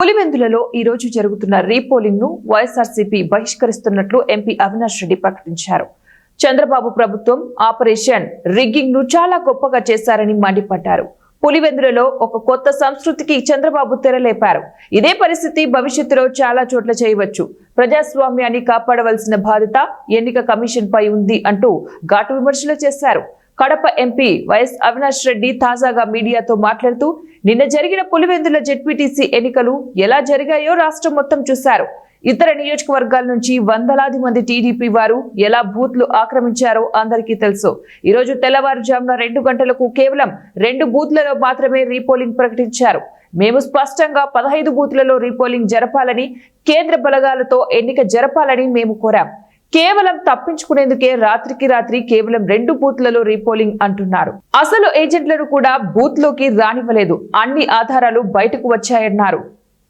పులివెందులలో ఈ రోజు జరుగుతున్న రీపోలింగ్ ను వైఎస్ఆర్సీపీ బహిష్కరిస్తున్నట్లు ఎంపీ అవినాష్ రెడ్డి ప్రకటించారు. చంద్రబాబు ప్రభుత్వం ఆపరేషన్ రిగ్గింగ్ ను చాలా గొప్పగా చేశారని మండిపడ్డారు. పులివెందులలో ఒక కొత్త సంస్కృతికి చంద్రబాబు తెరలేపారు. ఇదే పరిస్థితి భవిష్యత్తులో చాలా చోట్ల చేయవచ్చు. ప్రజాస్వామ్యాన్ని కాపాడవలసిన బాధ్యత ఎన్నిక కమిషన్ పై ఉంది అంటూ ఘాటు విమర్శలు చేశారు. కడప ఎంపీ వైఎస్ అవినాష్ రెడ్డి తాజాగా మీడియాతో మాట్లాడుతూ నిన్న జరిగిన పులివెందుల జెడ్పీటీసీ ఎన్నికలు ఎలా జరిగాయో రాష్ట్రం మొత్తం చూశారు. ఇతర నియోజకవర్గాల నుంచి వందలాది మంది టీడీపీ వారు ఎలా బూత్లు ఆక్రమించారో అందరికీ తెలుసు. ఈ రోజు తెల్లవారుజామున 2 గంటలకు కేవలం 2 బూత్లలో మాత్రమే రీపోలింగ్ ప్రకటించారు. మేము స్పష్టంగా 15 బూత్లలో రీపోలింగ్ జరపాలని, కేంద్ర బలగాలతో ఎన్నిక జరపాలని మేము కోరాం. కేవలం తప్పించుకునేందుకే రాత్రికి రాత్రి కేవలం 2 బూత్లలో రీపోలింగ్ అంటున్నారు. అసలు ఏజెంట్లను కూడా బూత్ లోకి రానివ్వలేదు. అన్ని ఆధారాలు బయటకు వచ్చాయన్నారు.